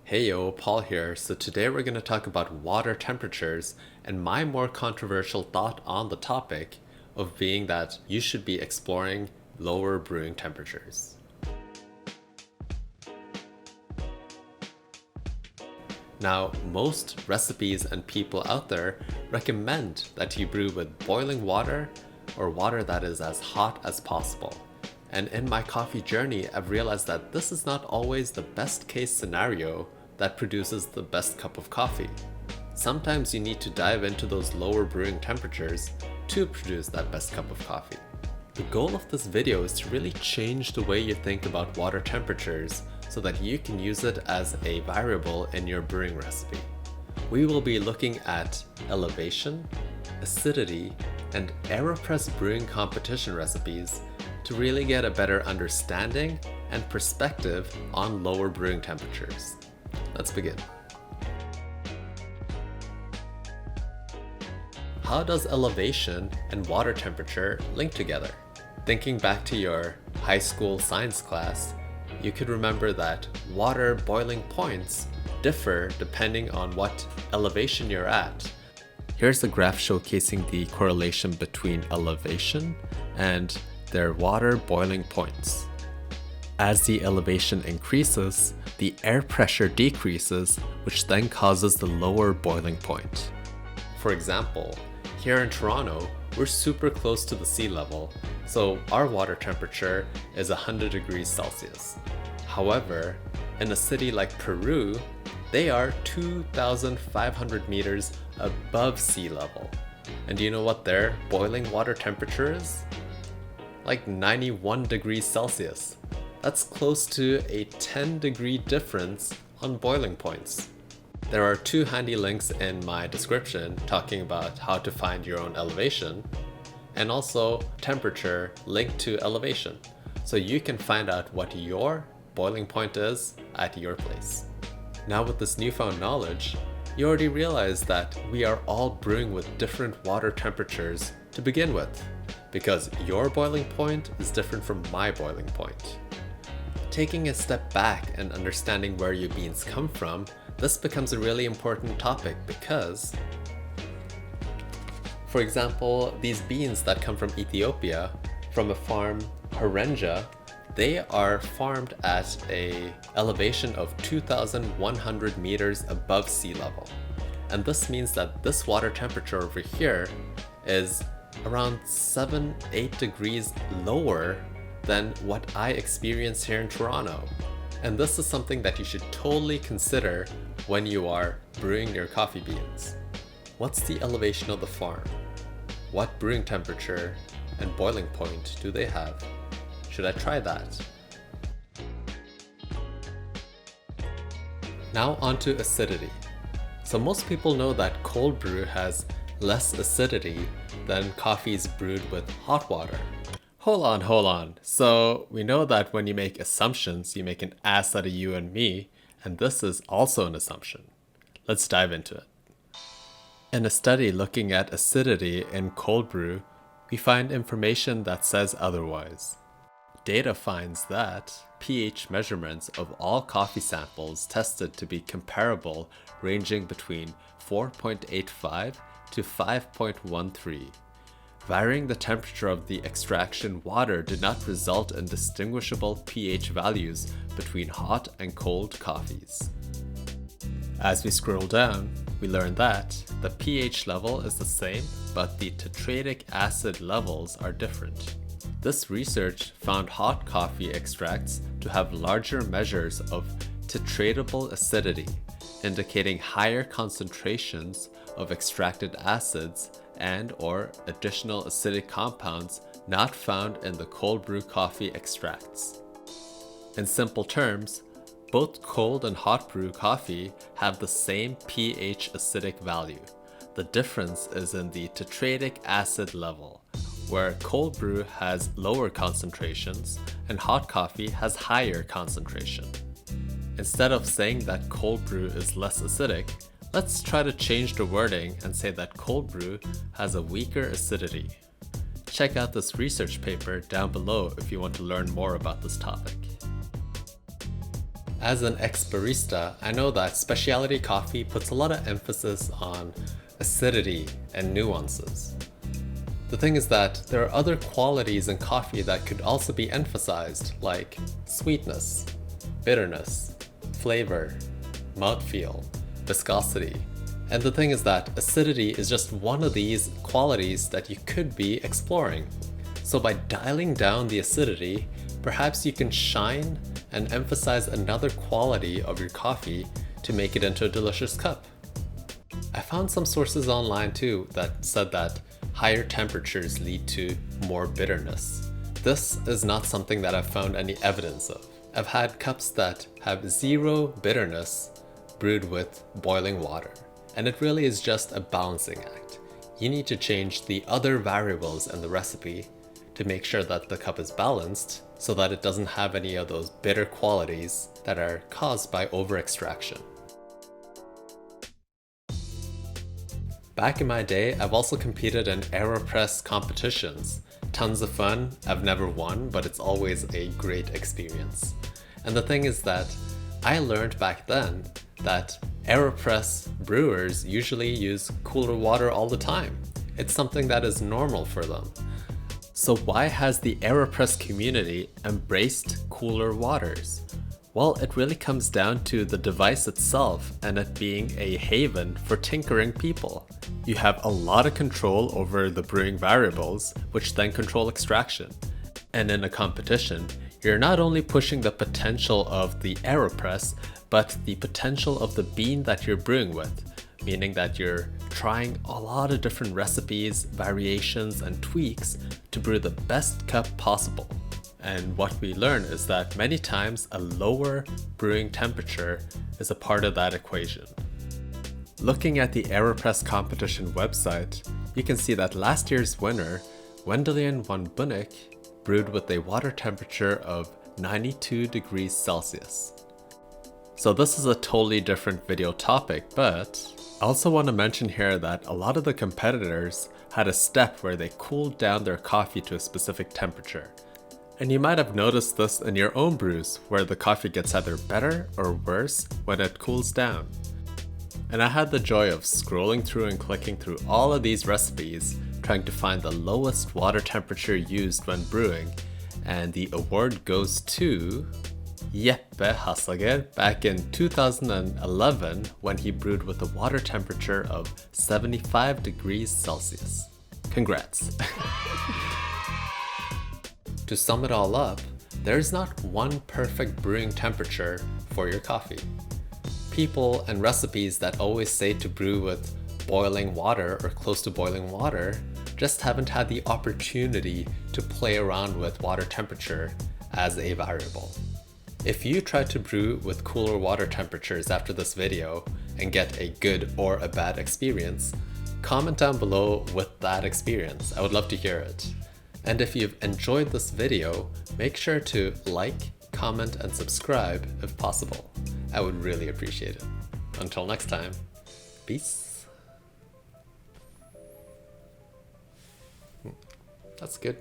Hey yo, Paul here. So today we're going to talk about water temperatures and my more controversial thought on the topic of being that you should be exploring lower brewing temperatures. Now, most recipes and people out there recommend that you brew with boiling water or water that is as hot as possible. And in my coffee journey, I've realized that this is not always the best case scenario that produces the best cup of coffee. Sometimes you need to dive into those lower brewing temperatures to produce that best cup of coffee. The goal of this video is to really change the way you think about water temperatures so that you can use it as a variable in your brewing recipe. We will be looking at elevation, acidity, and AEROPRESS brewing competition recipes to really get a better understanding and perspective on lower brewing temperatures. Let's begin. How does elevation and water temperature link together? Thinking back to your high school science class, you could remember that water boiling points differ depending on what elevation you're at. Here's a graph showcasing the correlation between elevation and their water boiling points. As the elevation increases, the air pressure decreases, which then causes the lower boiling point. For example, here in Toronto, we're super close to the sea level, so our water temperature is 100 degrees Celsius. However, in a city like Peru, they are 2,500 meters above sea level. And do you know what their boiling water temperature is? Like 91 degrees Celsius. That's close to a 10-degree difference on boiling points. There are two handy links in my description talking about how to find your own elevation and also temperature linked to elevation, so you can find out what your boiling point is at your place. Now with this newfound knowledge, you already realize that we are all brewing with different water temperatures to begin with, because your boiling point is different from my boiling point. Taking a step back and understanding where your beans come from, this becomes a really important topic because, for example, these beans that come from Ethiopia, from a farm, Harenja, they are farmed at an elevation of 2,100 meters above sea level. And this means that this water temperature over here is around 7-8 degrees lower than what I experience here in Toronto. And this is something that you should totally consider when you are brewing your coffee beans. What's the elevation of the farm? What brewing temperature and boiling point do they have? Should I try that? Now onto acidity. So most people know that cold brew has less acidity than coffees brewed with hot water. Hold on. So we know that when you make assumptions, you make an ass out of you and me, and this is also an assumption. Let's dive into it. In a study looking at acidity in cold brew, we find information that says otherwise. Data finds that pH measurements of all coffee samples tested to be comparable, ranging between 4.85 to 5.13. Varying the temperature of the extraction water did not result in distinguishable pH values between hot and cold coffees. As we scroll down, we learn that the pH level is the same, but the tetratic acid levels are different. This research found hot coffee extracts to have larger measures of titratable acidity, indicating higher concentrations of extracted acids and/or additional acidic compounds not found in the cold brew coffee extracts. In simple terms, both cold and hot brew coffee have the same pH acidic value. The difference is in the tetratic acid level, where cold brew has lower concentrations and hot coffee has higher concentration. Instead of saying that cold brew is less acidic, let's try to change the wording and say that cold brew has a weaker acidity. Check out this research paper down below if you want to learn more about this topic. As an ex-barista, I know that specialty coffee puts a lot of emphasis on acidity and nuances. The thing is that there are other qualities in coffee that could also be emphasized, like sweetness, bitterness, flavor, mouthfeel, viscosity. And the thing is that acidity is just one of these qualities that you could be exploring. So by dialing down the acidity, perhaps you can shine and emphasize another quality of your coffee to make it into a delicious cup. I found some sources online too that said that higher temperatures lead to more bitterness. This is not something that I've found any evidence of. I've had cups that have zero bitterness brewed with boiling water, and it really is just a balancing act. You need to change the other variables in the recipe to make sure that the cup is balanced so that it doesn't have any of those bitter qualities that are caused by over-extraction. Back in my day, I've also competed in AEROPRESS competitions. Tons of fun. I've never won, but it's always a great experience. And the thing is that I learned back then that AEROPRESS brewers usually use cooler water all the time. It's something that is normal for them. So why has the AEROPRESS community embraced cooler waters? Well, it really comes down to the device itself and it being a haven for tinkering people. You have a lot of control over the brewing variables, which then control extraction. And in a competition, you're not only pushing the potential of the AEROPRESS, but the potential of the bean that you're brewing with, meaning that you're trying a lot of different recipes, variations, and tweaks to brew the best cup possible. And what we learn is that many times a lower brewing temperature is a part of that equation. Looking at the AEROPRESS competition website, you can see that last year's winner, Wendelin van Bunnik, brewed with a water temperature of 92 degrees Celsius. So this is a totally different video topic, but I also want to mention here that a lot of the competitors had a step where they cooled down their coffee to a specific temperature. And you might have noticed this in your own brews, where the coffee gets either better or worse when it cools down. And I had the joy of scrolling through and clicking through all of these recipes, trying to find the lowest water temperature used when brewing, and the award goes to Jeppe Hassager back in 2011 when he brewed with a water temperature of 75 degrees Celsius. Congrats! To sum it all up, there's not one perfect brewing temperature for your coffee. People and recipes that always say to brew with boiling water or close to boiling water just haven't had the opportunity to play around with water temperature as a variable. If you try to brew with cooler water temperatures after this video and get a good or a bad experience, comment down below with that experience. I would love to hear it. And if you've enjoyed this video, make sure to like, comment, and subscribe if possible. I would really appreciate it. Until next time, peace. That's good.